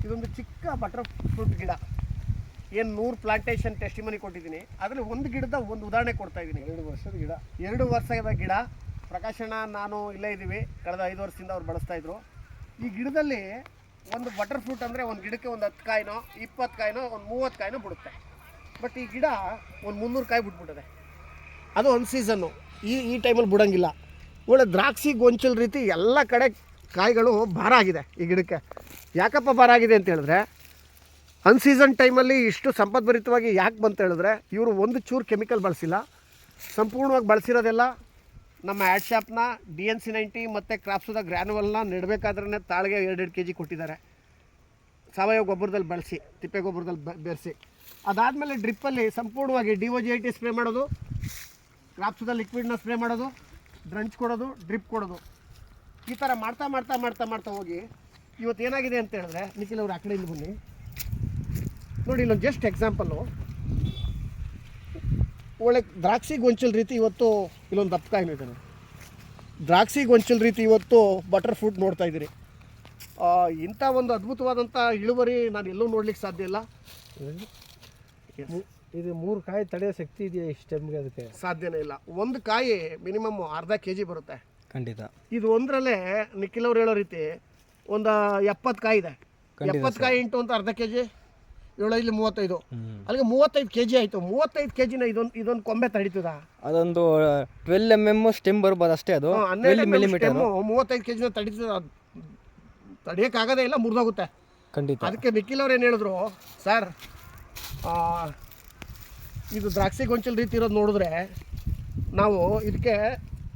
ಇದೊಂದು ಚಿಕ್ಕ butter fruit ಗಿಡ. ಏನು 100 ಪ್ಲಾಂಟೇಶನ್ ಟೆಸ್ಟಿಮನಿ ಕೊಟ್ಟಿದ್ದೀನಿ, ಅದರಲ್ಲಿ ಒಂದು ಗಿಡದ ಒಂದು ಉದಾಹರಣೆ ಕೊಡ್ತಾ ಇದ್ದೀನಿ. 2 ವರ್ಷದ ಗಿಡ. 2 ವರ್ಷದ ಗಿಡ. ಪ್ರಕಾಶಣ್ಣ ನಾನು ಇಲ್ಲೇ ಇದ್ದೀವಿ, ಕಳೆದ 5 ವರ್ಷದಿಂದ ಅವ್ರು ಬಳಸ್ತಾಯಿದ್ರು. ಈ ಗಿಡದಲ್ಲಿ ಒಂದು ಬಟರ್ ಫ್ರೂಟ್ ಅಂದರೆ ಒಂದು ಗಿಡಕ್ಕೆ ಒಂದು 10 ಕಾಯಿನೋ 20 ಕಾಯಿನೋ ಒಂದು 30 ಕಾಯಿನೋ ಬಿಡುತ್ತೆ. ಬಟ್ ಈ ಗಿಡ ಒಂದು 300 ಕಾಯಿ ಬಿಟ್ಬಿಟ್ಟಿದೆ. ಅದು ಒಂದು ಸೀಸನ್ನು. ಈ ಟೈಮಲ್ಲಿ ಬಿಡೋಂಗಿಲ್ಲ. ಒಳ್ಳೆ ದ್ರಾಕ್ಷಿ ಗೊಂಚಲು ರೀತಿ ಎಲ್ಲ ಕಡೆ ಕಾಯಿಗಳು ಭಾರ ಆಗಿದೆ ಈ ಗಿಡಕ್ಕೆ. ಯಾಕಪ್ಪ ಭಾರ ಆಗಿದೆ ಅಂತ ಹೇಳಿದ್ರೆ, ಅನ್ಸೀಸನ್ ಟೈಮಲ್ಲಿ ಇಷ್ಟು ಸಂಪದ್ಭರಿತವಾಗಿ ಯಾಕೆ ಬಂತ ಹೇಳಿದ್ರೆ, ಇವರು ಒಂದು ಚೂರು ಕೆಮಿಕಲ್ ಬಳಸಿಲ್ಲ. ಸಂಪೂರ್ಣವಾಗಿ ಬಳಸಿರೋದೆಲ್ಲ ನಮ್ಮ ಆ್ಯಡ್ ಶಾಪ್ನ DNC 90 ಮತ್ತು ಕ್ರಾಪ್ಸದ ಗ್ರ್ಯಾನುವಲ್ನ ನೆಡಬೇಕಾದ್ರೆ ತಾಳಿಗೆ 2-2 kg ಕೊಟ್ಟಿದ್ದಾರೆ. ಸಾವಯವ ಗೊಬ್ಬರದಲ್ಲಿ ಬಳಸಿ, ತಿಪ್ಪೆ ಗೊಬ್ಬರದಲ್ಲಿ ಬೆರೆಸಿ. ಅದಾದಮೇಲೆ ಡ್ರಿಪ್ಪಲ್ಲಿ ಸಂಪೂರ್ಣವಾಗಿ DOGIT ಸ್ಪ್ರೇ ಮಾಡೋದು, ಕ್ರಾಪ್ಸದ ಲಿಕ್ವಿಡ್ನ ಸ್ಪ್ರೇ ಮಾಡೋದು, ಡ್ರಂಚ್ ಕೊಡೋದು, ಡ್ರಿಪ್ ಕೊಡೋದು. ಈ ಥರ ಮಾಡ್ತಾ ಮಾಡ್ತಾ ಮಾಡ್ತಾ ಮಾಡ್ತಾ ಹೋಗಿ ಇವತ್ತು ಏನಾಗಿದೆ ಅಂತ ಹೇಳಿದ್ರೆ, ನಿಖಿಲ್ ಅವರು ಆ ಕಡೆಯಿಂದ ಬನ್ನಿ ನೋಡಿ. ಇಲ್ಲೊಂದು ಜಸ್ಟ್ ಎಕ್ಸಾಂಪಲ್ಲು, ಒಳ್ಳೆ ದ್ರಾಕ್ಷಿ ಗೊಂಚಲು ರೀತಿ ಇವತ್ತು ಇಲ್ಲೊಂದು ದಪ್ಪ ಕಾಯಿನೂ ಇದೆ. ದ್ರಾಕ್ಷಿ ಗೊಂಚಲು ರೀತಿ ಇವತ್ತು ಬಟರ್ ಫ್ರೂಟ್ ನೋಡ್ತಾ ಇದ್ದೀರಿ. ಇಂಥ ಒಂದು ಅದ್ಭುತವಾದಂಥ ಇಳುವರಿ ನಾನು ಎಲ್ಲೂ ನೋಡ್ಲಿಕ್ಕೆ ಸಾಧ್ಯ ಇಲ್ಲ. ಇದು 3 ಕಾಯಿ ತಡೆಯೋ ಶಕ್ತಿ ಇದೆಯಾ ಈ ಸ್ಟೆಮ್ಗೆ? ಅದಕ್ಕೆ ಸಾಧ್ಯನೇ ಇಲ್ಲ. ಒಂದು ಕಾಯಿ ಮಿನಿಮಮ್ ಅರ್ಧ kg ಬರುತ್ತೆ ಖಂಡಿತ. ಇದು ಒಂದರಲ್ಲೇ ನಿಖಿಲ್ ಅವ್ರು ಹೇಳೋ ರೀತಿ ಒಂದು 70 ಕಾಯಿ ಇದೆ. 70 ಕಾಯಿ ಇಂಟು ಅಂತ ಅರ್ಧ kg 7 ಇಲ್ಲಿ 35, ಅಲ್ಲಿಗೆ 35 kg ಆಯಿತು. 35 kgನ ಇದೊಂದು ಕೊಂಬೆ ತಡೀತದ? ಅದೊಂದು 12 mm ಸ್ಟೆಮ್ ಬರ್ಬೋದು ಅಷ್ಟೇ. ಅದು 12 mm 35 kgನ ತಡೀತದ? ತಡೆಯೋಕ್ಕಾಗೋದೇ ಇಲ್ಲ, ಮುರಿದೋಗುತ್ತೆ ಖಂಡಿತ. ಅದಕ್ಕೆ ನಿಖಿಲ್ ಅವ್ರು ಏನು ಹೇಳಿದ್ರು, ಸರ್ ಇದು ದ್ರಾಕ್ಷಿ ಗೊಂಚಲು ರೀತಿ ಇರೋದು ನೋಡಿದ್ರೆ ನಾವು ಇದಕ್ಕೆ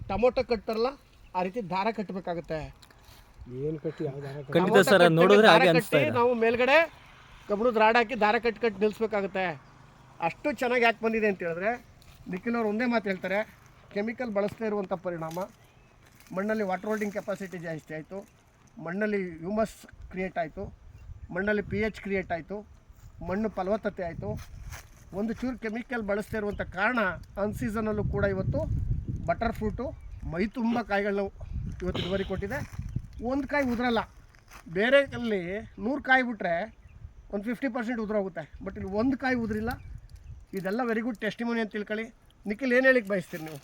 ಟೊಮೊಟೊ ಕಟ್ತಾರಲ್ಲ ಆ ರೀತಿ ದಾರ ಕಟ್ಟಬೇಕಾಗುತ್ತೆ. ಏನು ಕಟ್ಟಿ ಖಂಡಿತ ಸರ್, ನೋಡಿದ್ರೆ ಹಾಗೆ ಅನಿಸ್ತಾ ಇದೆ. ನಾವು ಮೇಲ್ಗಡೆ ಕಬ್ಬಣದ ರಾಡ್ ಹಾಕಿ ದಾರ ಕಟ್ಟಿ ನಿಲ್ಲಿಸ್ಬೇಕಾಗುತ್ತೆ. ಅಷ್ಟು ಚೆನ್ನಾಗಿ ಯಾಕೆ ಬಂದಿದೆ ಅಂತ ಹೇಳಿದ್ರೆ, ನಿಖಿಲ್ ಅವ್ರು ಒಂದೇ ಮಾತು ಹೇಳ್ತಾರೆ, ಕೆಮಿಕಲ್ ಬಳಸ್ತಾ ಇರುವಂಥ ಪರಿಣಾಮ ಮಣ್ಣಲ್ಲಿ ವಾಟರ್ ಹೋಲ್ಡಿಂಗ್ ಕೆಪಾಸಿಟಿ ಜಾಸ್ತಿ ಆಯಿತು, ಮಣ್ಣಲ್ಲಿ ಹ್ಯೂಮಸ್ ಕ್ರಿಯೇಟ್ ಆಯಿತು, ಮಣ್ಣಲ್ಲಿ pH ಕ್ರಿಯೇಟ್ ಆಯಿತು, ಮಣ್ಣು ಫಲವತ್ತತೆ ಆಯಿತು. ಒಂದು ಚೂರು ಕೆಮಿಕಲ್ ಬಳಸ್ತಾ ಇರುವಂಥ ಕಾರಣ ಅನ್ಸೀಸನಲ್ಲೂ ಕೂಡ ಇವತ್ತು ಬಟರ್ ಫ್ರೂಟು ಮೈ ತುಂಬ ಕಾಯಿಗಳನ್ನ ಇವತ್ತು ಇಳುವರಿ ಕೊಟ್ಟಿದೆ. ಒಂದು ಕಾಯಿ ಉದುರಲ್ಲ. ಬೇರೆಯಲ್ಲಿ 100 ಕಾಯಿ ಬಿಟ್ಟರೆ ಒಂದು 50% ಉದುರೋಗುತ್ತೆ. ಬಟ್ ಇಲ್ಲಿ ಒಂದು ಕಾಯಿ ಉದುರಿಲ್ಲ. ಇದೆಲ್ಲ ವೆರಿ ಗುಡ್ ಟೆಸ್ಟಿಮೋನಿ ಅಂತ ತಿಳ್ಕೊಳ್ಳಿ. ನಿಖಿಲ್ ಏನು ಹೇಳಿಕ್ಕೆ ಬಯಸ್ತೀರಿ ನೀವು?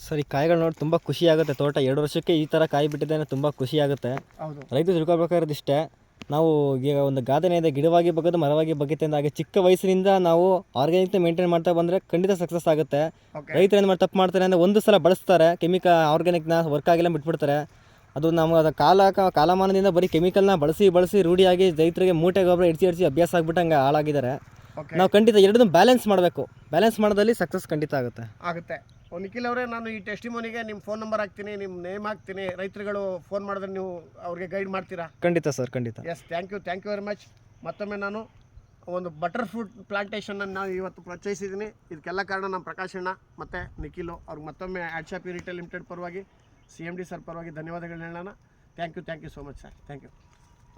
ಸರ್, ಈ ಕಾಯಿಗಳು ನೋಡಿ ತುಂಬ ಖುಷಿ ಆಗುತ್ತೆ. ತೋಟ 2 ವರ್ಷಕ್ಕೆ ಈ ಥರ ಕಾಯಿ ಬಿಟ್ಟಿದ್ದೇನೆ, ತುಂಬ ಖುಷಿ ಆಗುತ್ತೆ. ಹೌದು, ರೈತರು ತಿಳ್ಕೊಬೇಕಾಗಿರೋದು ಇಷ್ಟೇ. ನಾವು ಈಗ ಒಂದು ಗಾದೆನೇ ಇದೆ, ಗಿಡವಾಗಿ ಬಗ್ಗದು ಮರವಾಗಿ ಬಗ್ಗುತ್ತೆ ಅಂತ. ಹಾಗೆ ಚಿಕ್ಕ ವಯಸ್ಸಿನಿಂದ ನಾವು ಆರ್ಗ್ಯಾನಿಕ್ನ ಮೇಂಟೈನ್ ಮಾಡ್ತಾ ಬಂದರೆ ಖಂಡಿತ ಸಕ್ಸಸ್ ಆಗುತ್ತೆ. ರೈತರು ಏನು ಮಾಡಿ ತಪ್ಪು ಮಾಡ್ತಾರೆ ಅಂದರೆ, ಒಂದು ಸಲ ಬಳಸ್ತಾರೆ ಆರ್ಗ್ಯಾನಿಕ್ನ, ವರ್ಕ್ ಆಗಿಲ್ಲ ಬಿಟ್ಬಿಡ್ತಾರೆ. ಅದು ನಮ್ಮ ಕಾಲಮಾನದಿಂದ ಬರೀ ಕೆಮಿಕಲ್ನ ಬಳಸಿ ರೂಢಿಯಾಗಿ ರೈತರಿಗೆ ಮೂಟೆ ಗೊಬ್ಬರ ಇಡ್ಸಿ ಅಭ್ಯಾಸ ಆಗಿಬಿಟ್ಟಂಗೆ ಹಾಳಾಗಿದ್ದಾರೆ. ನಾವು ಖಂಡಿತ ಎರಡನ್ನೂ ಬ್ಯಾಲೆನ್ಸ್ ಮಾಡಬೇಕು. ಬ್ಯಾಲೆನ್ಸ್ ಮಾಡೋದಲ್ಲಿ ಸಕ್ಸಸ್ ಖಂಡಿತ ಆಗುತ್ತೆ. ನಿಖಿಲ್ ಅವರೇ, ನಾನು ಈ ಟೆಸ್ಟಿಮೋನಿಗೆ ನಿಮ್ಮ ಫೋನ್ ನಂಬರ್ ಹಾಕ್ತೀನಿ, ನಿಮ್ಮ ನೇಮ್ ಹಾಕ್ತೀನಿ. ರೈತರುಗಳು ಫೋನ್ ಮಾಡಿದ್ರೆ ನೀವು ಅವ್ರಿಗೆ ಗೈಡ್ ಮಾಡ್ತೀರಾ? ಖಂಡಿತ ಸರ್, ಖಂಡಿತ. Yes, thank you very much. ಮತ್ತೊಮ್ಮೆ ನಾನು ಒಂದು ಬಟರ್ ಫ್ರೂಟ್ ಪ್ಲಾಂಟೇಷನನ್ನು ನಾನು ಇವತ್ತು ಪರಿಚಯಿಸಿದ್ದೀನಿ. ಇದಕ್ಕೆಲ್ಲ ಕಾರಣ ನಮ್ಮ ಪ್ರಕಾಶಣ್ಣ ಮತ್ತು ನಿಖಿಲು ಅವ್ರಿಗೆ ಮತ್ತೊಮ್ಮೆ ಆ್ಯಡ್ ಶಾಪ್ ರಿಟೇಲ್ ಲಿಮಿಟೆಡ್ ಪರವಾಗಿ CMD ಸರ್ ಪರವಾಗಿ ಧನ್ಯವಾದಗಳನ್ನ ಹೇಳೋಣ. Thank you so much sir. Thank you.